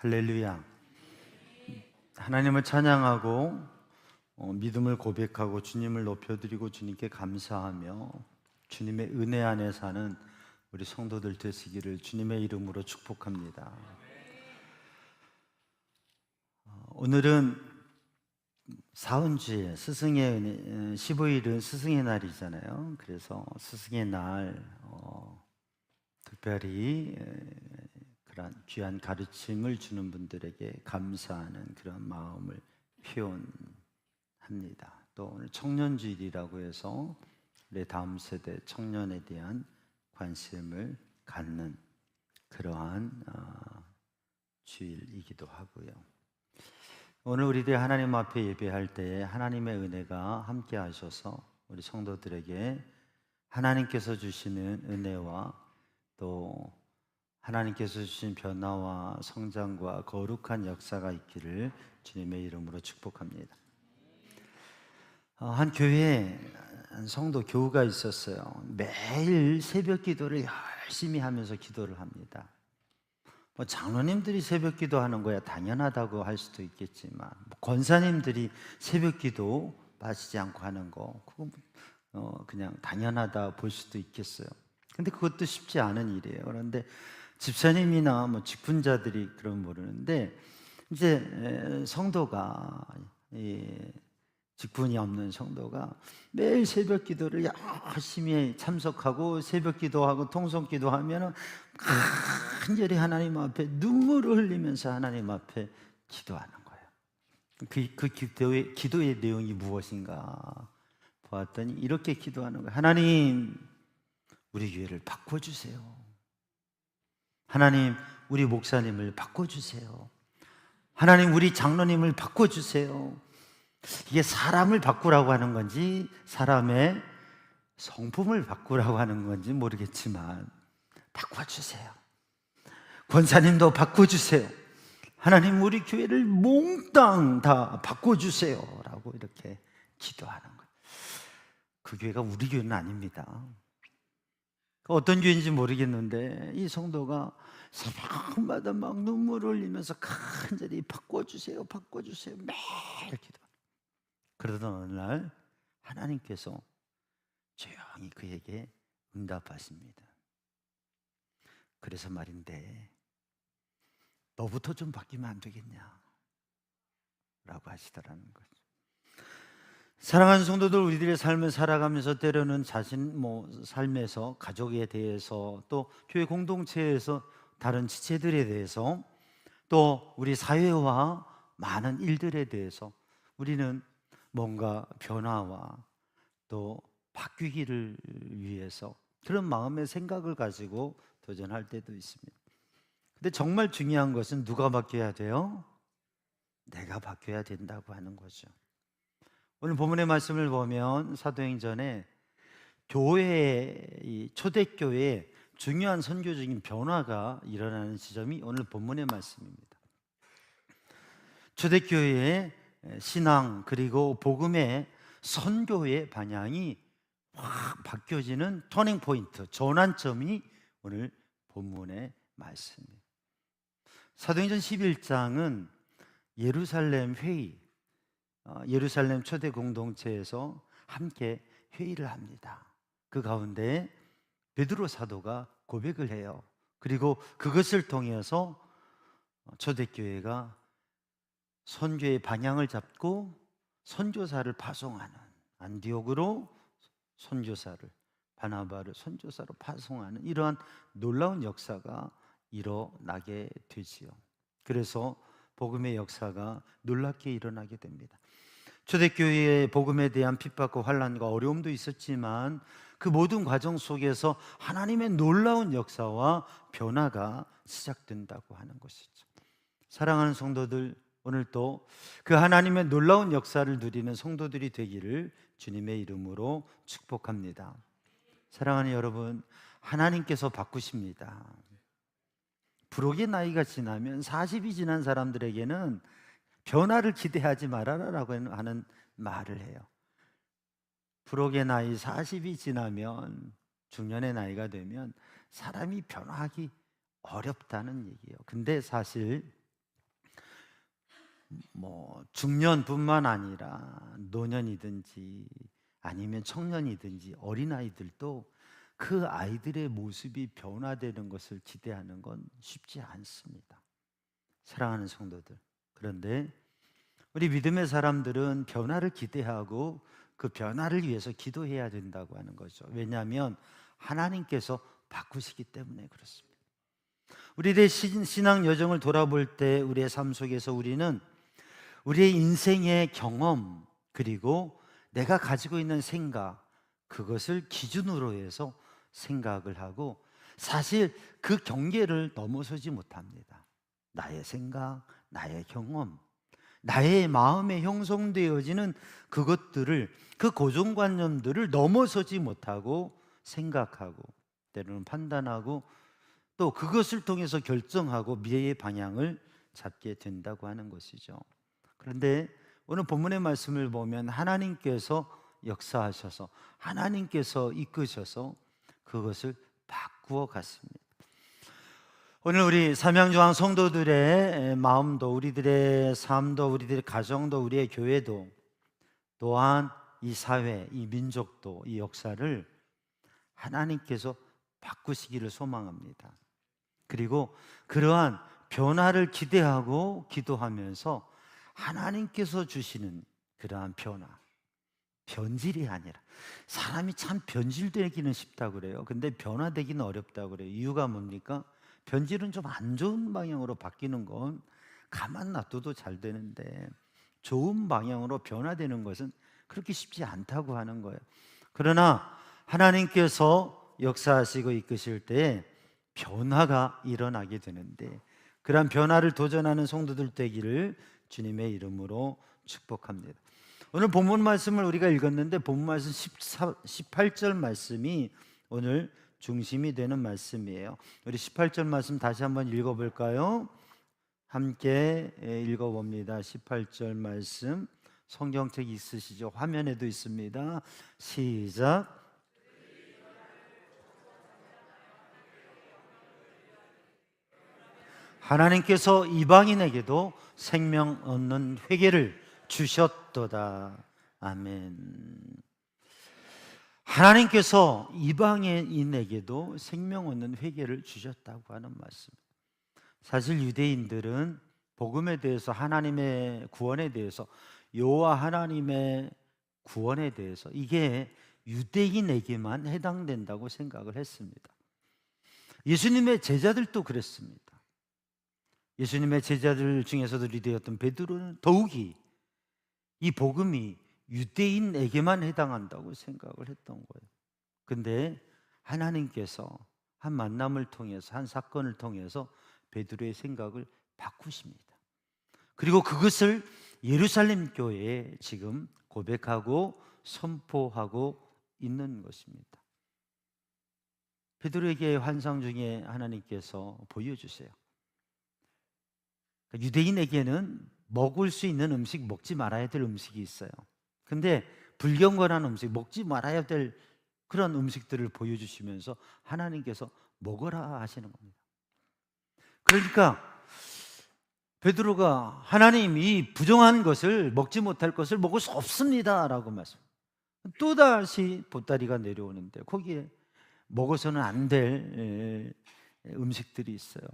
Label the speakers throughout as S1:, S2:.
S1: 할렐루야. 하나님을 찬양하고 믿음을 고백하고 주님을 높여드리고 주님께 감사하며 주님의 은혜 안에 사는 우리 성도들 되시기를 주님의 이름으로 축복합니다. 오늘은 사은주의 스승의 은혜, 15일은 스승의 날이잖아요. 그래서 스승의 날 특별히 그런 귀한 가르침을 주는 분들에게 감사하는 그런 마음을 표현합니다. 또 오늘 청년주일이라고 해서 우리 다음 세대 청년에 대한 관심을 갖는 그러한 주일이기도 하고요. 오늘 우리들이 하나님 앞에 예배할 때에 하나님의 은혜가 함께 하셔서 우리 성도들에게 하나님께서 주시는 은혜와 또 하나님께서 주신 변화와 성장과 거룩한 역사가 있기를 주님의 이름으로 축복합니다. 한 교회에 한 성도 교우가 있었어요. 매일 새벽 기도를 열심히 하면서 기도를 합니다. 장로님들이 새벽 기도하는 거야 당연하다고 할 수도 있겠지만 권사님들이 새벽 기도 빠지지 않고 하는 거 그건 그냥 당연하다 볼 수도 있겠어요. 근데 그것도 쉽지 않은 일이에요. 그런데 집사님이나 직분자들이 그런 모르는데 이제 성도가 직분이 없는 성도가 매일 새벽 기도를 열심히 참석하고 새벽 기도하고 통성 기도하면 간절히 하나님 앞에 눈물을 흘리면서 하나님 앞에 기도하는 거예요. 그 기도의 내용이 무엇인가 보았더니 이렇게 기도하는 거예요. 하나님, 우리 교회를 바꿔주세요. 하나님, 우리 목사님을 바꿔주세요. 하나님, 우리 장로님을 바꿔주세요. 이게 사람을 바꾸라고 하는 건지 사람의 성품을 바꾸라고 하는 건지 모르겠지만 바꿔주세요. 권사님도 바꿔주세요. 하나님, 우리 교회를 몽땅 다 바꿔주세요 라고 이렇게 기도하는 거예요. 그 교회가 우리 교회는 아닙니다. 어떤 교회인지 모르겠는데 이 성도가 새벽마다 막 눈물을 흘리면서 간절히 바꿔주세요, 바꿔주세요 매일 기도. 그러던 어느 날 하나님께서 조용히 그에게 응답하십니다. 그래서 말인데 너부터 좀 바뀌면 안 되겠냐 라고 하시더라는 거죠. 사랑하는 성도들, 우리들의 삶을 살아가면서 때로는 자신 삶에서 가족에 대해서 또 교회 공동체에서 다른 지체들에 대해서 또 우리 사회와 많은 일들에 대해서 우리는 뭔가 변화와 또 바뀌기를 위해서 그런 마음의 생각을 가지고 도전할 때도 있습니다. 근데 정말 중요한 것은 누가 바뀌어야 돼요? 내가 바뀌어야 된다고 하는 거죠. 오늘 본문의 말씀을 보면 사도행전에 교회의 초대교회에 중요한 선교적인 변화가 일어나는 지점이 오늘 본문의 말씀입니다. 초대교회의 신앙 그리고 복음의 선교의 방향이 확 바뀌어지는 터닝 포인트, 전환점이 오늘 본문의 말씀입니다. 사도행전 11장은 예루살렘 회의, 예루살렘 초대 공동체에서 함께 회의를 합니다. 그 가운데 베드로 사도가 고백을 해요. 그리고 그것을 통해서 초대교회가 선교의 방향을 잡고 선교사를 파송하는, 안디옥으로 선교사를, 바나바를 선교사로 파송하는 이러한 놀라운 역사가 일어나게 되지요. 그래서 복음의 역사가 놀랍게 일어나게 됩니다. 초대교회의 복음에 대한 핍박과 환난과 어려움도 있었지만 그 모든 과정 속에서 하나님의 놀라운 역사와 변화가 시작된다고 하는 것이죠. 사랑하는 성도들, 오늘 또 그 하나님의 놀라운 역사를 누리는 성도들이 되기를 주님의 이름으로 축복합니다. 사랑하는 여러분, 하나님께서 바꾸십니다. 부록의 나이가 지나면 40이 지난 사람들에게는 변화를 기대하지 말아라라고 하는 말을 해요. 부록의 나이 40이 지나면 중년의 나이가 되면 사람이 변화하기 어렵다는 얘기예요. 근데 사실 중년뿐만 아니라 노년이든지 아니면 청년이든지 어린아이들도 그 아이들의 모습이 변화되는 것을 기대하는 건 쉽지 않습니다. 사랑하는 성도들, 그런데 우리 믿음의 사람들은 변화를 기대하고 그 변화를 위해서 기도해야 된다고 하는 거죠. 왜냐하면 하나님께서 바꾸시기 때문에 그렇습니다. 우리의 신앙 여정을 돌아볼 때 우리의 삶 속에서 우리는 우리의 인생의 경험, 그리고 내가 가지고 있는 생각, 그것을 기준으로 해서 생각을 하고, 사실 그 경계를 넘어서지 못합니다. 나의 생각, 나의 경험, 나의 마음에 형성되어지는 그것들을, 그 고정관념들을 넘어서지 못하고 생각하고, 때로는 판단하고, 또 그것을 통해서 결정하고 미래의 방향을 잡게 된다고 하는 것이죠. 그런데 오늘 본문의 말씀을 보면 하나님께서 역사하셔서, 하나님께서 이끄셔서 그것을 바꾸어 갔습니다. 오늘 우리 삼양조항 성도들의 마음도, 우리들의 삶도, 우리들의 가정도, 우리의 교회도, 또한 이 사회, 이 민족도, 이 역사를 하나님께서 바꾸시기를 소망합니다. 그리고 그러한 변화를 기대하고 기도하면서 하나님께서 주시는 그러한 변화, 변질이 아니라, 사람이 참 변질되기는 쉽다고 그래요. 근데 변화되기는 어렵다고 그래요. 이유가 뭡니까? 변질은 좀 안 좋은 방향으로 바뀌는 건 가만 놔둬도 잘 되는데, 좋은 방향으로 변화되는 것은 그렇게 쉽지 않다고 하는 거예요. 그러나 하나님께서 역사하시고 이끄실 때 변화가 일어나게 되는데, 그러한 변화를 도전하는 성도들 되기를 주님의 이름으로 축복합니다. 오늘 본문 말씀을 우리가 읽었는데, 본문 말씀 18절 말씀이 오늘 중심이 되는 말씀이에요. 우리 18절 말씀 다시 한번 읽어볼까요? 함께 읽어봅니다. 18절 말씀, 성경책 있으시죠? 화면에도 있습니다. 시작. 하나님께서 이방인에게도 생명 얻는 회개를 주셨도다. 아멘. 하나님께서 이방인에게도 생명 얻는 회개를 주셨다고 하는 말씀. 사실 유대인들은 복음에 대해서, 하나님의 구원에 대해서, 여호와 하나님의 구원에 대해서 이게 유대인에게만 해당된다고 생각을 했습니다. 예수님의 제자들도 그랬습니다. 예수님의 제자들 중에서도 리더였던 베드로는 더욱이 이 복음이 유대인에게만 해당한다고 생각을 했던 거예요. 근데 하나님께서 한 만남을 통해서, 한 사건을 통해서 베드로의 생각을 바꾸십니다. 그리고 그것을 예루살렘 교회에 지금 고백하고 선포하고 있는 것입니다. 베드로에게 환상 중에 하나님께서 보여주세요. 유대인에게는 먹을 수 있는 음식, 먹지 말아야 될 음식이 있어요. 근데 불경건한 음식, 먹지 말아야 될 그런 음식들을 보여주시면서 하나님께서 먹어라 하시는 겁니다. 그러니까 베드로가 하나님, 이 부정한 것을, 먹지 못할 것을 먹을 수 없습니다 라고 말씀. 또다시 보따리가 내려오는데 거기에 먹어서는 안 될 음식들이 있어요.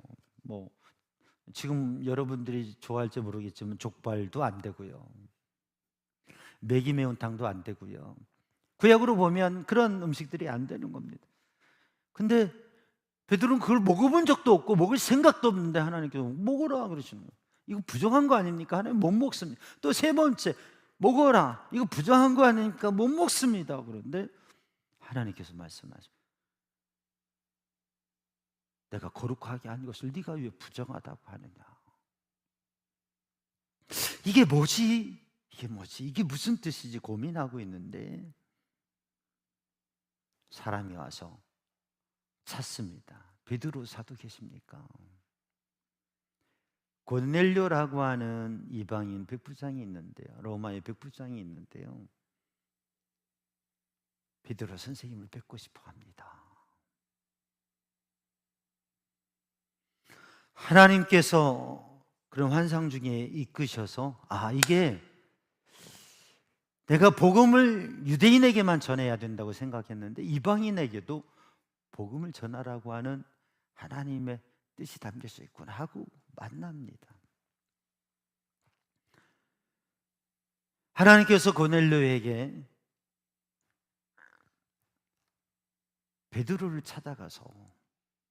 S1: 지금 여러분들이 좋아할지 모르겠지만 족발도 안 되고요, 매기 매운탕도 안 되고요. 구약으로 보면 그런 음식들이 안 되는 겁니다. 근데 베드로는 그걸 먹어본 적도 없고 먹을 생각도 없는데 하나님께서 먹어라 그러시는 거예요. 이거 부정한 거 아닙니까? 하나님 못 먹습니다. 또 세 번째, 먹어라, 이거 부정한 거 아닙니까? 못 먹습니다. 그런데 하나님께서 말씀하십니다. 내가 거룩하게 한 것을 네가 왜 부정하다고 하느냐. 이게 뭐지? 이게 무슨 뜻이지 고민하고 있는데 사람이 와서 찾습니다. 베드로 사도 계십니까? 고넬료라고 하는 이방인 백부장이 있는데요, 로마의 백부장이 있는데요, 베드로 선생님을 뵙고 싶어 합니다. 하나님께서 그런 환상 중에 이끄셔서 이게 내가 복음을 유대인에게만 전해야 된다고 생각했는데 이방인에게도 복음을 전하라고 하는 하나님의 뜻이 담겨져 있구나 하고 만납니다. 하나님께서 고넬료에게 베드로를 찾아가서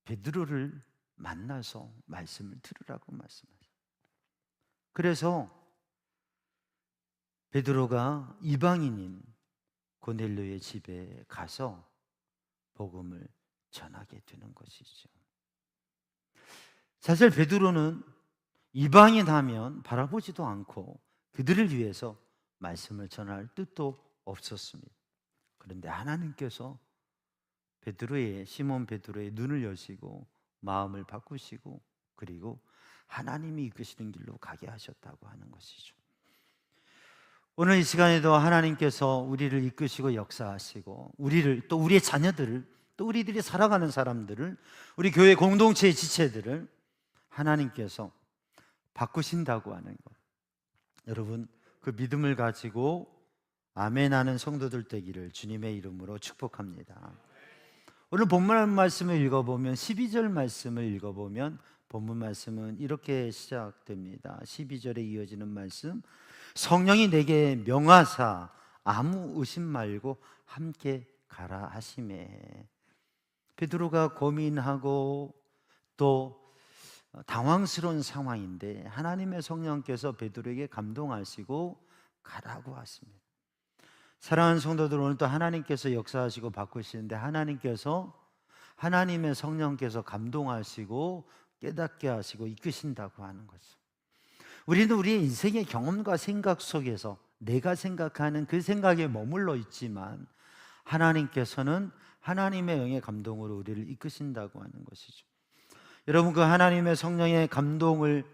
S1: 베드로를 만나서 말씀을 들으라고 말씀하셨어요. 그래서 베드로가 이방인인 고넬료의 집에 가서 복음을 전하게 되는 것이죠. 사실 베드로는 이방인 하면 바라보지도 않고 그들을 위해서 말씀을 전할 뜻도 없었습니다. 그런데 하나님께서 시몬 베드로의 눈을 여시고 마음을 바꾸시고 그리고 하나님이 이끄시는 길로 가게 하셨다고 하는 것이죠. 오늘 이 시간에도 하나님께서 우리를 이끄시고 역사하시고 우리를 또 우리의 자녀들을 또 우리들이 살아가는 사람들을 우리 교회 공동체의 지체들을 하나님께서 바꾸신다고 하는 것, 여러분 그 믿음을 가지고 아멘하는 성도들 되기를 주님의 이름으로 축복합니다. 오늘 본문 말씀을 읽어보면 12절 말씀을 읽어보면 본문 말씀은 이렇게 시작됩니다. 12절에 이어지는 말씀, 성령이 내게 명하사 아무 의심 말고 함께 가라 하시매. 베드로가 고민하고 또 당황스러운 상황인데 하나님의 성령께서 베드로에게 감동하시고 가라고 하십니다. 사랑하는 성도들, 오늘 또 하나님께서 역사하시고 바꾸시는데 하나님의 성령께서 감동하시고 깨닫게 하시고 이끄신다고 하는 거죠. 우리는 우리의 인생의 경험과 생각 속에서 내가 생각하는 그 생각에 머물러 있지만 하나님께서는 하나님의 영의 감동으로 우리를 이끄신다고 하는 것이죠. 여러분, 그 하나님의 성령의 감동을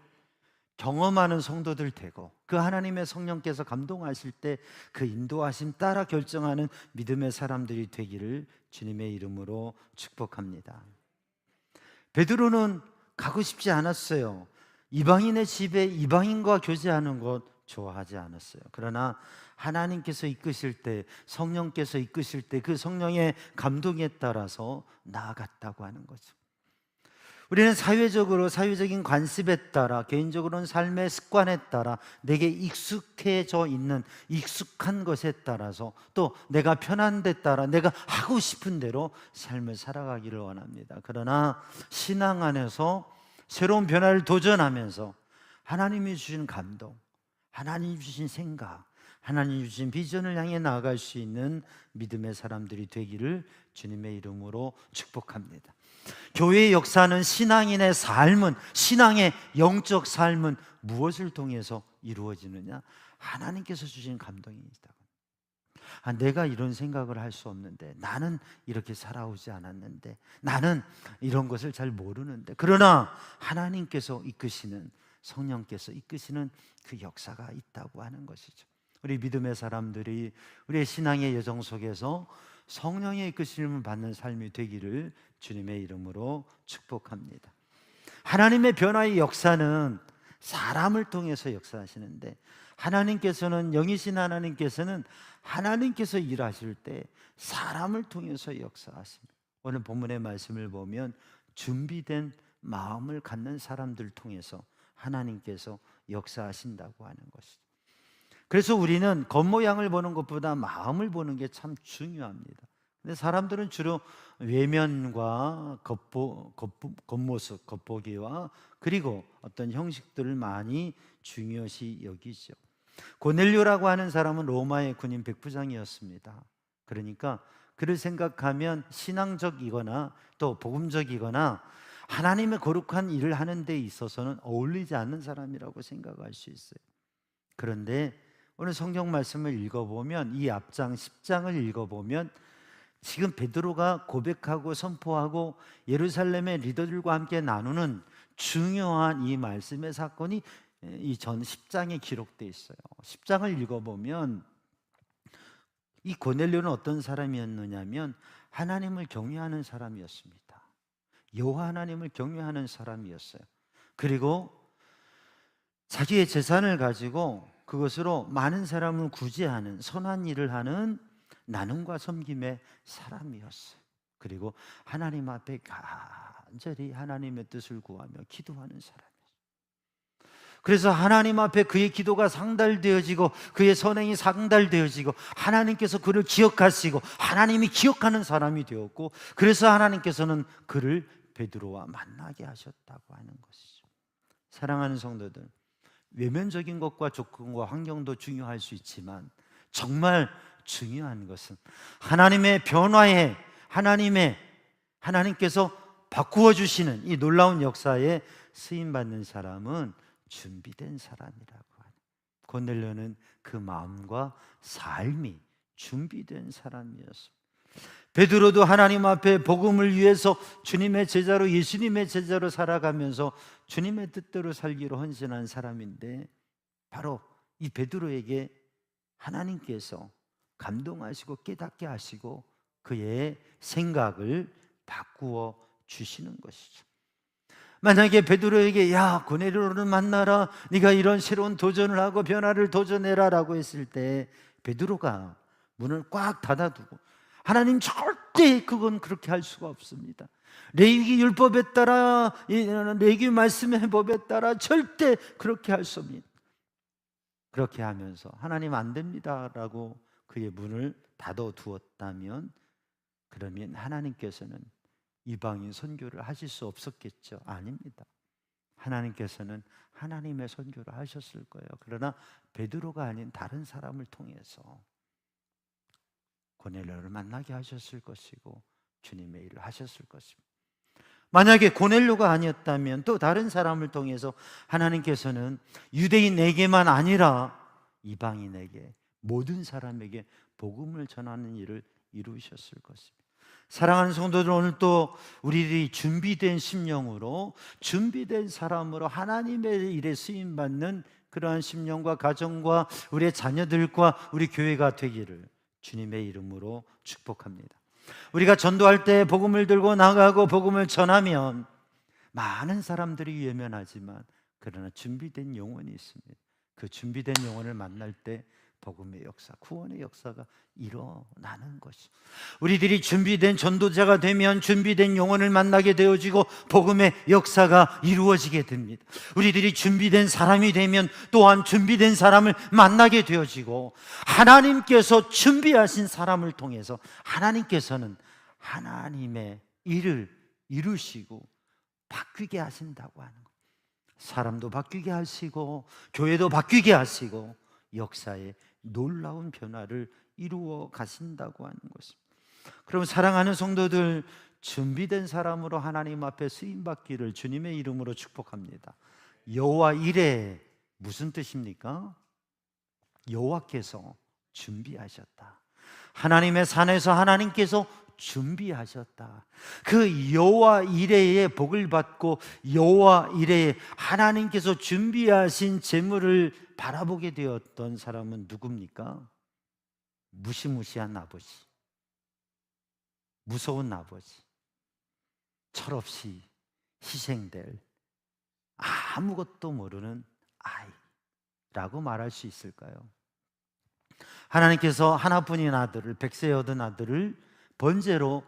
S1: 경험하는 성도들 되고 그 하나님의 성령께서 감동하실 때 그 인도하심 따라 결정하는 믿음의 사람들이 되기를 주님의 이름으로 축복합니다. 베드로는 가고 싶지 않았어요. 이방인의 집에 이방인과 교제하는 것 좋아하지 않았어요. 그러나 하나님께서 이끄실 때, 성령께서 이끄실 때 그 성령의 감동에 따라서 나아갔다고 하는 거죠. 우리는 사회적인 관습에 따라, 개인적으로는 삶의 습관에 따라 내게 익숙해져 있는 익숙한 것에 따라서 또 내가 편한 데 따라 내가 하고 싶은 대로 삶을 살아가기를 원합니다. 그러나 신앙 안에서 새로운 변화를 도전하면서 하나님이 주신 감동, 하나님이 주신 생각, 하나님이 주신 비전을 향해 나아갈 수 있는 믿음의 사람들이 되기를 주님의 이름으로 축복합니다. 교회의 역사는 신앙인의 삶은, 신앙의 영적 삶은 무엇을 통해서 이루어지느냐? 하나님께서 주신 감동입니다. 내가 이런 생각을 할 수 없는데, 나는 이렇게 살아오지 않았는데, 나는 이런 것을 잘 모르는데, 그러나 하나님께서 이끄시는, 성령께서 이끄시는 그 역사가 있다고 하는 것이죠. 우리 믿음의 사람들이 우리의 신앙의 여정 속에서 성령의 이끄심을 받는 삶이 되기를 주님의 이름으로 축복합니다. 하나님의 변화의 역사는 사람을 통해서 역사하시는데 하나님께서는, 영이신 하나님께서는 하나님께서 일하실 때 사람을 통해서 역사하십니다. 오늘 본문의 말씀을 보면 준비된 마음을 갖는 사람들 통해서 하나님께서 역사하신다고 하는 것이죠. 그래서 우리는 겉모양을 보는 것보다 마음을 보는 게 참 중요합니다. 근데 사람들은 주로 외면과 겉모습, 겉보기와 그리고 어떤 형식들을 많이 중요시 여기죠. 고넬료라고 하는 사람은 로마의 군인 백부장이었습니다. 그러니까 그를 생각하면 신앙적이거나 또 복음적이거나 하나님의 거룩한 일을 하는 데 있어서는 어울리지 않는 사람이라고 생각할 수 있어요. 그런데 오늘 성경 말씀을 읽어보면, 이 앞장 10장을 읽어보면 지금 베드로가 고백하고 선포하고 예루살렘의 리더들과 함께 나누는 중요한 이 말씀의 사건이 이 전 10장에 기록되어 있어요. 10장을 읽어보면 이 고넬료는 어떤 사람이었느냐면 하나님을 경외하는 사람이었습니다. 여호와 하나님을 경외하는 사람이었어요. 그리고 자기의 재산을 가지고 그것으로 많은 사람을 구제하는 선한 일을 하는 나눔과 섬김의 사람이었어요. 그리고 하나님 앞에 간절히 하나님의 뜻을 구하며 기도하는 사람이었어요. 그래서 하나님 앞에 그의 기도가 상달되어지고 그의 선행이 상달되어지고 하나님께서 그를 기억하시고 하나님이 기억하는 사람이 되었고, 그래서 하나님께서는 그를 베드로와 만나게 하셨다고 하는 것이죠. 사랑하는 성도들, 외면적인 것과 조건과 환경도 중요할 수 있지만 정말 중요한 것은 하나님의 변화에 하나님께서 바꾸어 주시는 이 놀라운 역사에 쓰임 받는 사람은 준비된 사람이라고 하는, 고넬료는 그 마음과 삶이 준비된 사람이었습니다. 베드로도 하나님 앞에 복음을 위해서 주님의 제자로, 예수님의 제자로 살아가면서 주님의 뜻대로 살기로 헌신한 사람인데, 바로 이 베드로에게 하나님께서 감동하시고 깨닫게 하시고 그의 생각을 바꾸어 주시는 것이죠. 만약에 베드로에게 야, 고넬료를 만나라, 네가 이런 새로운 도전을 하고 변화를 도전해라 라고 했을 때 베드로가 문을 꽉 닫아두고, 하나님 절대 그건 그렇게 할 수가 없습니다, 레위기 율법에 따라, 레위기 말씀의 법에 따라 절대 그렇게 할 수 없습니다, 그렇게 하면서 하나님 안 됩니다 라고 그의 문을 닫아두었다면, 그러면 하나님께서는 이방인 선교를 하실 수 없었겠죠? 아닙니다. 하나님께서는 하나님의 선교를 하셨을 거예요. 그러나 베드로가 아닌 다른 사람을 통해서 고넬료를 만나게 하셨을 것이고 주님의 일을 하셨을 것입니다. 만약에 고넬료가 아니었다면 또 다른 사람을 통해서 하나님께서는 유대인에게만 아니라 이방인에게, 모든 사람에게 복음을 전하는 일을 이루셨을 것입니다. 사랑하는 성도들, 오늘 또 우리들이 준비된 심령으로, 준비된 사람으로 하나님의 일에 쓰임받는 그러한 심령과 가정과 우리의 자녀들과 우리 교회가 되기를 주님의 이름으로 축복합니다. 우리가 전도할 때 복음을 들고 나가고 복음을 전하면 많은 사람들이 외면하지만, 그러나 준비된 영혼이 있습니다. 그 준비된 영혼을 만날 때 복음의 역사, 구원의 역사가 일어나는 것이, 우리들이 준비된 전도자가 되면 준비된 영혼을 만나게 되어지고 복음의 역사가 이루어지게 됩니다. 우리들이 준비된 사람이 되면 또한 준비된 사람을 만나게 되어지고, 하나님께서 준비하신 사람을 통해서 하나님께서는 하나님의 일을 이루시고 바뀌게 하신다고 하는 것. 사람도 바뀌게 하시고 교회도 바뀌게 하시고 역사에 놀라운 변화를 이루어 가신다고 하는 것입니다. 그럼 사랑하는 성도들, 준비된 사람으로 하나님 앞에 쓰임받기를 주님의 이름으로 축복합니다. 여호와 이레, 무슨 뜻입니까? 여호와께서 준비하셨다. 하나님의 산에서 하나님께서 준비하셨다. 그 여호와 이레의 복을 받고 여호와 이레의 하나님께서 준비하신 재물을 바라보게 되었던 사람은 누굽니까? 무시무시한 아버지, 무서운 아버지, 철없이 희생될 아무것도 모르는 아이라고 말할 수 있을까요? 하나님께서 하나뿐인 아들을, 백세에 얻은 아들을 번제로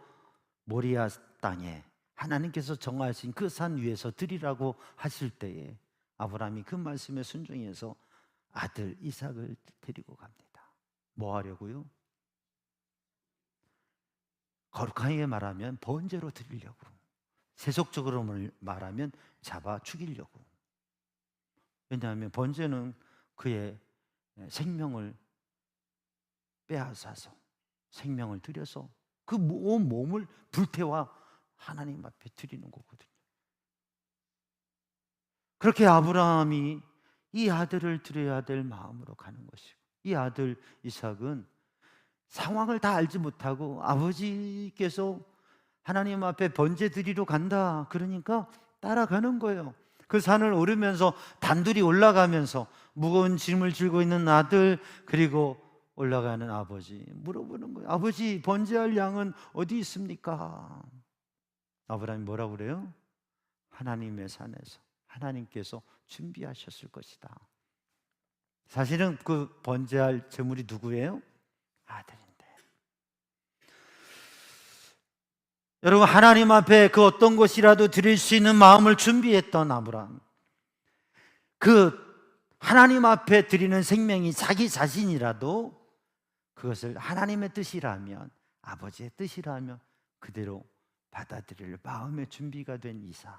S1: 모리아 땅에 하나님께서 정하신 그 산 위에서 드리라고 하실 때에 아브라함이 그 말씀에 순종해서 아들 이삭을 데리고 갑니다. 뭐 하려고요? 거룩하게 말하면 번제로 드리려고, 세속적으로 말하면 잡아 죽이려고. 왜냐하면 번제는 그의 생명을 빼앗아서, 생명을 들여서 그 온 몸을 불태워 하나님 앞에 드리는 거거든요. 그렇게 아브라함이 이 아들을 드려야 될 마음으로 가는 것이고, 이 아들 이삭은 상황을 다 알지 못하고 아버지께서 하나님 앞에 번제 드리러 간다 그러니까 따라가는 거예요. 그 산을 오르면서 단둘이 올라가면서 무거운 짐을 들고 있는 아들, 그리고 올라가는 아버지 물어보는 거예요. 아버지, 번제할 양은 어디 있습니까? 아브라함이 뭐라고 그래요? 하나님의 산에서, 하나님께서 준비하셨을 것이다. 사실은 그 번제할 제물이 누구예요? 아들인데. 여러분, 하나님 앞에 그 어떤 것이라도 드릴 수 있는 마음을 준비했던 아브라함, 그 하나님 앞에 드리는 생명이 자기 자신이라도 그것을 하나님의 뜻이라면, 아버지의 뜻이라면 그대로 받아들일 마음의 준비가 된 이삭,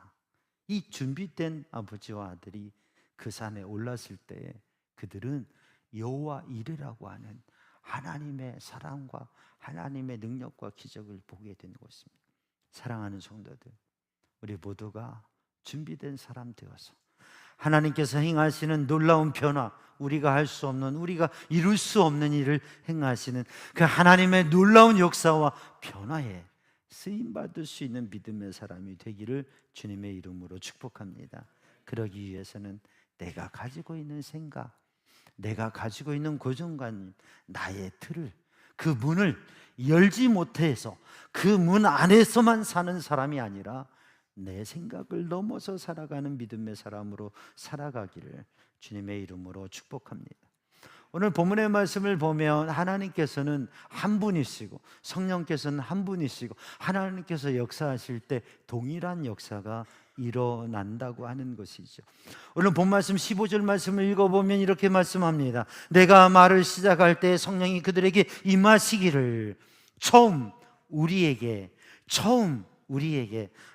S1: 이 준비된 아버지와 아들이 그 산에 올랐을 때에 그들은 여호와 이레라고 하는 하나님의 사랑과 하나님의 능력과 기적을 보게 된 것입니다. 사랑하는 성도들, 우리 모두가 준비된 사람 되어서 하나님께서 행하시는 놀라운 변화, 우리가 할 수 없는, 우리가 이룰 수 없는 일을 행하시는 그 하나님의 놀라운 역사와 변화에 쓰임받을 수 있는 믿음의 사람이 되기를 주님의 이름으로 축복합니다. 그러기 위해서는 내가 가지고 있는 생각, 내가 가지고 있는 고정관념, 나의 틀을, 그 문을 열지 못해서 그 문 안에서만 사는 사람이 아니라 내 생각을 넘어서 살아가는 믿음의 사람으로 살아가기를 주님의 이름으로 축복합니다. 오늘 본문의 말씀을 보면 하나님께서는 한 분이시고 성령께서는 한 분이시고 하나님께서 역사하실 때 동일한 역사가 일어난다고 하는 것이죠. 오늘 본 말씀 15절 말씀을 읽어보면 이렇게 말씀합니다. 내가 말을 시작할 때 성령이 그들에게 임하시기를 처음 우리에게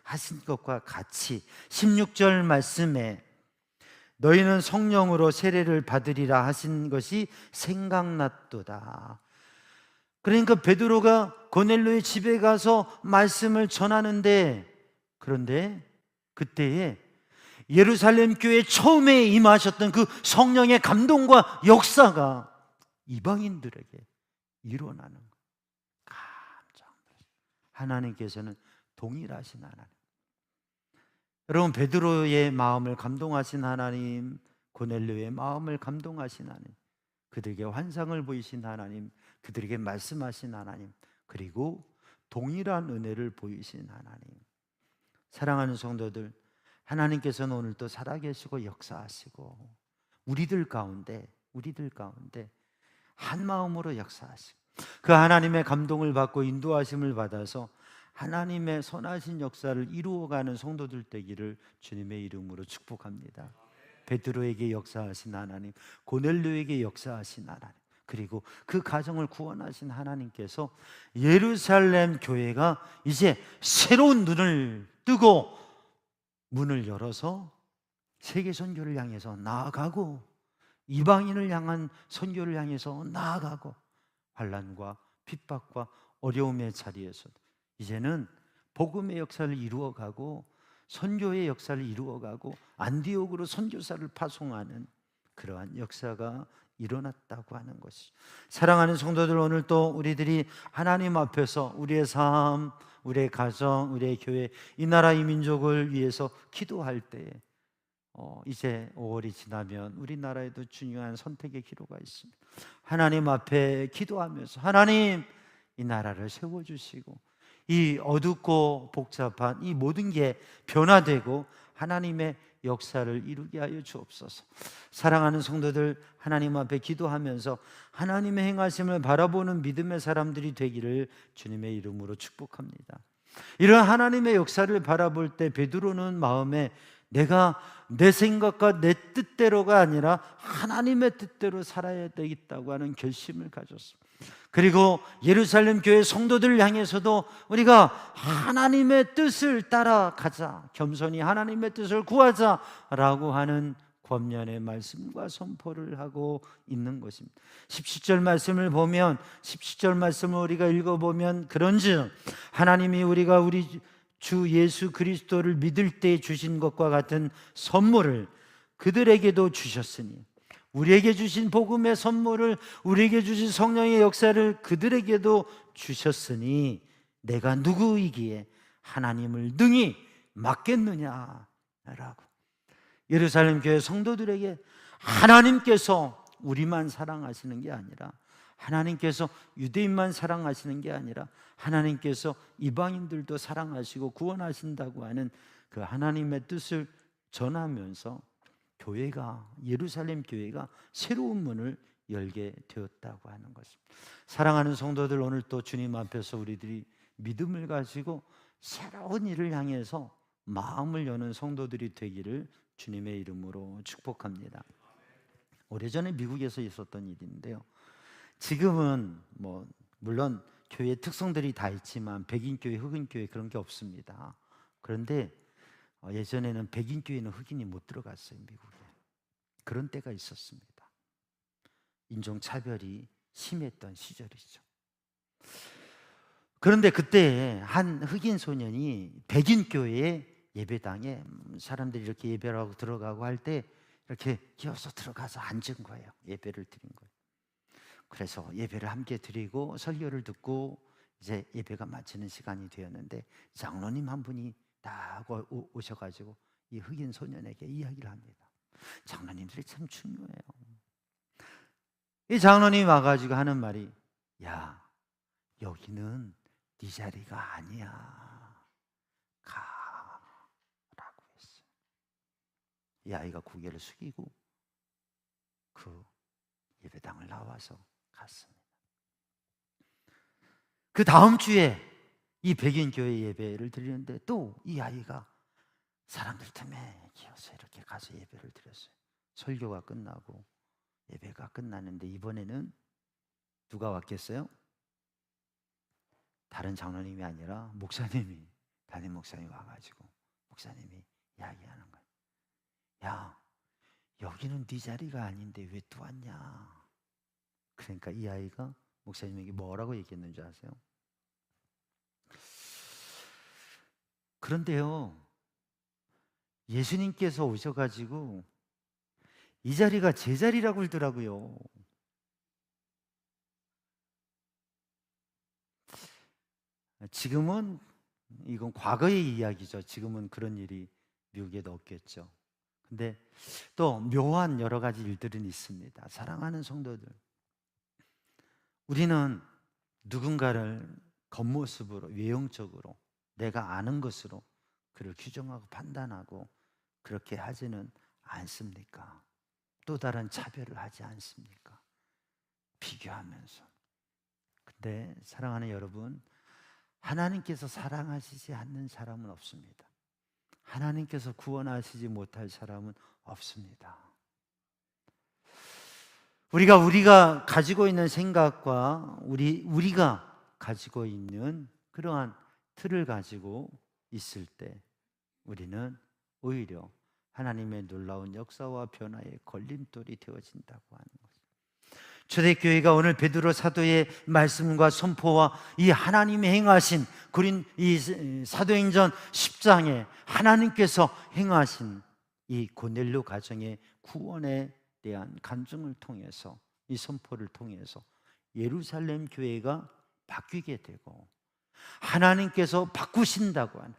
S1: 하신 것과 같이 16절 말씀에 너희는 성령으로 세례를 받으리라 하신 것이 생각났도다. 그러니까 베드로가 고넬료의 집에 가서 말씀을 전하는데, 그런데 그때에 예루살렘 교회에 처음에 임하셨던 그 성령의 감동과 역사가 이방인들에게 일어나는 거예요. 깜짝 놀랐어요. 하나님께서는 동일하신 하나님. 여러분, 베드로의 마음을 감동하신 하나님, 고넬료의 마음을 감동하신 하나님, 그들에게 환상을 보이신 하나님, 그들에게 말씀하신 하나님, 그리고 동일한 은혜를 보이신 하나님. 사랑하는 성도들, 하나님께서는 오늘도 살아계시고 역사하시고 우리들 가운데 한 마음으로 역사하시고 그 하나님의 감동을 받고 인도하심을 받아서 하나님의 선하신 역사를 이루어가는 성도들 되기를 주님의 이름으로 축복합니다. 베드로에게 역사하신 하나님, 고넬료에게 역사하신 하나님, 그리고 그 가정을 구원하신 하나님께서 예루살렘 교회가 이제 새로운 눈을 뜨고 문을 열어서 세계 선교를 향해서 나아가고 이방인을 향한 선교를 향해서 나아가고 환난과 핍박과 어려움의 자리에서도 이제는 복음의 역사를 이루어가고 선교의 역사를 이루어가고 안디옥으로 선교사를 파송하는 그러한 역사가 일어났다고 하는 것이죠. 사랑하는 성도들, 오늘 또 우리들이 하나님 앞에서 우리의 삶, 우리의 가정, 우리의 교회, 이 나라 이 민족을 위해서 기도할 때에 이제 5월이 지나면 우리나라에도 중요한 선택의 기로가 있습니다. 하나님 앞에 기도하면서 하나님, 이 나라를 세워주시고 이 어둡고 복잡한 이 모든 게 변화되고 하나님의 역사를 이루게 하여 주옵소서. 사랑하는 성도들, 하나님 앞에 기도하면서 하나님의 행하심을 바라보는 믿음의 사람들이 되기를 주님의 이름으로 축복합니다. 이런 하나님의 역사를 바라볼 때 베드로는 마음에 내가 내 생각과 내 뜻대로가 아니라 하나님의 뜻대로 살아야 되겠다고 하는 결심을 가졌습니다. 그리고 예루살렘 교회 성도들을 향해서도 우리가 하나님의 뜻을 따라가자, 겸손히 하나님의 뜻을 구하자라고 하는 권면의 말씀과 선포를 하고 있는 것입니다. 17절 말씀을 보면 17절 말씀을 우리가 읽어보면 그런즉 하나님이 우리가 우리 주 예수 그리스도를 믿을 때 주신 것과 같은 선물을 그들에게도 주셨으니, 우리에게 주신 복음의 선물을, 우리에게 주신 성령의 역사를 그들에게도 주셨으니 내가 누구이기에 하나님을 능히 막겠느냐라고. 예루살렘 교회 성도들에게 하나님께서 우리만 사랑하시는 게 아니라, 하나님께서 유대인만 사랑하시는 게 아니라 하나님께서 이방인들도 사랑하시고 구원하신다고 하는 그 하나님의 뜻을 전하면서 예루살렘 교회가 새로운 문을 열게 되었다고 하는 것입니다. 사랑하는 성도들, 오늘 또 주님 앞에서 우리들이 믿음을 가지고 새로운 일을 향해서 마음을 여는 성도들이 되기를 주님의 이름으로 축복합니다. 오래전에 미국에서 있었던 일인데요, 지금은 물론 교회 특성들이 다 있지만 백인 교회, 흑인 교회 그런 게 없습니다. 그런데 예전에는 백인 교회는 흑인이 못 들어갔어요. 미국에 그런 때가 있었습니다. 인종차별이 심했던 시절이죠. 그런데 그때 한 흑인 소년이 백인 교회의 예배당에 사람들이 이렇게 예배를 하고 들어가고 할 때 이렇게 기어서 들어가서 앉은 거예요. 예배를 드린 거예요. 그래서 예배를 함께 드리고 설교를 듣고 이제 예배가 마치는 시간이 되었는데, 장로님 한 분이 딱 오셔가지고 이 흑인 소년에게 이야기를 합니다. 장로님들이 참 중요해요. 이 장로님이 와가지고 하는 말이, 야, 여기는 네 자리가 아니야, 가라고 했어요. 이 아이가 고개를 숙이고 그 예배당을 나와서 갔습니다. 그 다음 주에 이 백인 교회 예배를 드리는데 또 이 아이가 사람들 틈에 기어서 이렇게 가서 예배를 드렸어요. 설교가 끝나고 예배가 끝났는데 이번에는 누가 왔겠어요? 다른 장로님이 아니라 목사님이, 담임 목사님이 와가지고 목사님이 이야기하는 거예요. 야, 여기는 네 자리가 아닌데 왜 또 왔냐? 그러니까 이 아이가 목사님에게 뭐라고 얘기했는지 아세요? 그런데요, 예수님께서 오셔가지고 이 자리가 제 자리라고 그러더라고요. 지금은 이건 과거의 이야기죠. 지금은 그런 일이 미국에도 없겠죠. 근데 또 묘한 여러 가지 일들은 있습니다. 사랑하는 성도들, 우리는 누군가를 겉모습으로, 외형적으로, 내가 아는 것으로 그를 규정하고 판단하고 그렇게 하지는 않습니까? 또 다른 차별을 하지 않습니까? 비교하면서. 근데 사랑하는 여러분, 하나님께서 사랑하시지 않는 사람은 없습니다. 하나님께서 구원하시지 못할 사람은 없습니다. 우리가 가지고 있는 생각과 우리가 가지고 있는 그러한 틀을 가지고 있을 때 우리는 오히려 하나님의 놀라운 역사와 변화의 걸림돌이 되어진다고 하는 것. 초대교회가 오늘 베드로 사도의 말씀과 선포와 이 하나님이 행하신 이 사도행전 10장에 하나님께서 행하신 이 고넬료 가정의 구원에 대한 간증을 통해서, 이 선포를 통해서 예루살렘 교회가 바뀌게 되고 하나님께서 바꾸신다고 하는,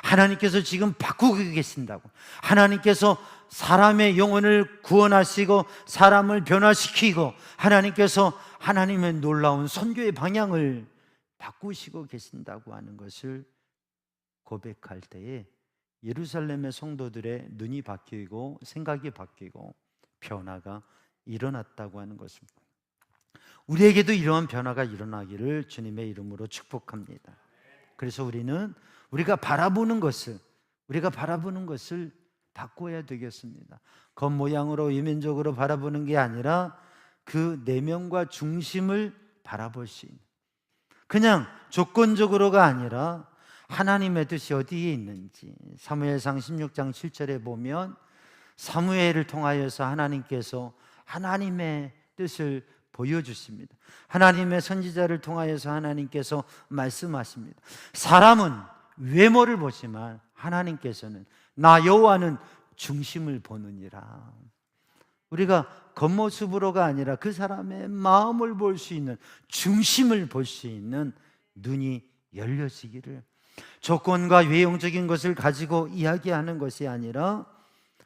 S1: 하나님께서 지금 바꾸고 계신다고, 하나님께서 사람의 영혼을 구원하시고 사람을 변화시키고 하나님께서 하나님의 놀라운 선교의 방향을 바꾸시고 계신다고 하는 것을 고백할 때에 예루살렘의 성도들의 눈이 바뀌고 생각이 바뀌고 변화가 일어났다고 하는 것입니다. 우리에게도 이러한 변화가 일어나기를 주님의 이름으로 축복합니다. 그래서 우리가 바라보는 것을 바꿔야 되겠습니다. 겉모양으로 외면적으로 바라보는 게 아니라 그 내면과 중심을 바라볼 수 있는, 그냥 조건적으로가 아니라 하나님의 뜻이 어디에 있는지, 사무엘상 16장 7절에 보면 사무엘을 통하여서 하나님께서 하나님의 뜻을 보여주십니다. 하나님의 선지자를 통하여서 하나님께서 말씀하십니다. 사람은 외모를 보지만 하나님께서는 나 여호와는 중심을 보느니라. 우리가 겉모습으로가 아니라 그 사람의 마음을 볼 수 있는, 중심을 볼 수 있는 눈이 열려지기를, 조건과 외형적인 것을 가지고 이야기하는 것이 아니라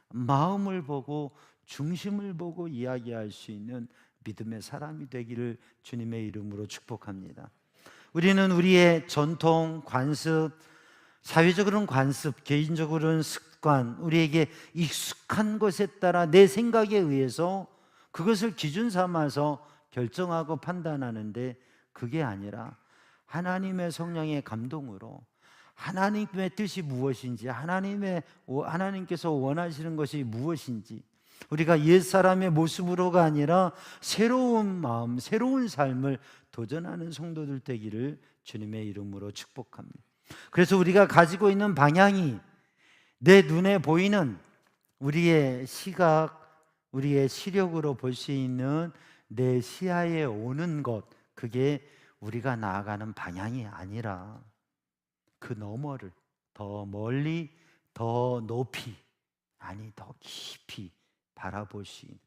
S1: 마음을 보고 중심을 보고 이야기할 수 있는 믿음의 사람이 되기를 주님의 이름으로 축복합니다. 우리는 우리의 전통, 관습, 사회적으로는 관습, 개인적으로는 습관, 우리에게 익숙한 것에 따라 내 생각에 의해서 그것을 기준 삼아서 결정하고 판단하는데, 그게 아니라 하나님의 성령의 감동으로 하나님의 뜻이 무엇인지, 하나님께서 원하시는 것이 무엇인지, 우리가 옛사람의 모습으로가 아니라 새로운 마음, 새로운 삶을 도전하는 성도들 되기를 주님의 이름으로 축복합니다. 그래서 우리가 가지고 있는 방향이 내 눈에 보이는 우리의 시각, 우리의 시력으로 볼 수 있는 내 시야에 오는 것, 그게 우리가 나아가는 방향이 아니라 그 너머를 더 멀리, 더 높이, 아니 더 깊이 바라볼 수 있는.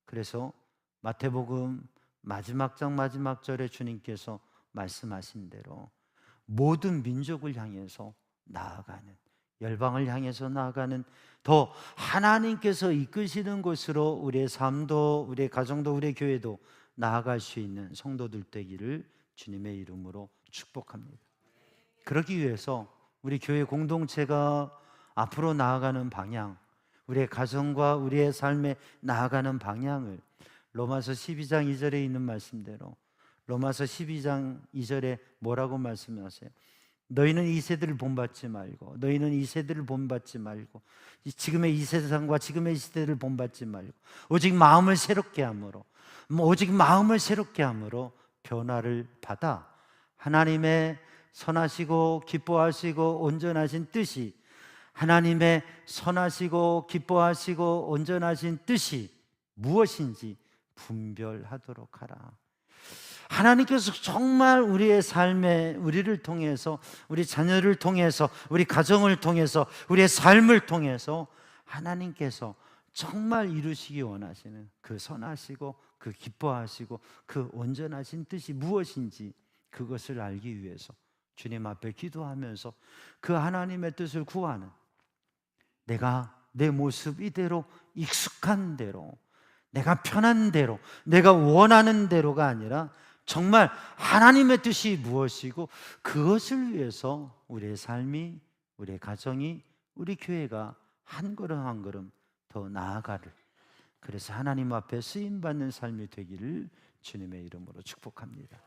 S1: 그래서 마태복음 마지막 장 마지막 절에 주님께서 말씀하신 대로 모든 민족을 향해서 나아가는, 열방을 향해서 나아가는, 더 하나님께서 이끄시는 곳으로 우리의 삶도, 우리의 가정도, 우리의 교회도 나아갈 수 있는 성도들 되기를 주님의 이름으로 축복합니다. 그러기 위해서 우리 교회 공동체가 앞으로 나아가는 방향, 우리의 가정과 우리의 삶에 나아가는 방향을 로마서 12장 2절에 있는 말씀대로, 로마서 12장 2절에 뭐라고 말씀하세요? 너희는 이 세대를 본받지 말고, 너희는 이 세대를 본받지 말고, 지금의 이 세상과 지금의 이 시대를 본받지 말고, 오직 마음을 새롭게 함으로, 오직 마음을 새롭게 함으로 변화를 받아 하나님의 선하시고 기뻐하시고 온전하신 뜻이, 하나님의 선하시고 기뻐하시고 온전하신 뜻이 무엇인지 분별하도록 하라. 하나님께서 정말 우리의 삶에, 우리를 통해서, 우리 자녀를 통해서, 우리 가정을 통해서, 우리의 삶을 통해서 하나님께서 정말 이루시기 원하시는 그 선하시고 그 기뻐하시고 그 온전하신 뜻이 무엇인지, 그것을 알기 위해서 주님 앞에 기도하면서 그 하나님의 뜻을 구하는, 내가 내 모습 이대로, 익숙한 대로, 내가 편한 대로, 내가 원하는 대로가 아니라 정말 하나님의 뜻이 무엇이고 그것을 위해서 우리의 삶이, 우리의 가정이, 우리 교회가 한 걸음 한 걸음 더 나아가를, 그래서 하나님 앞에 쓰임받는 삶이 되기를 주님의 이름으로 축복합니다.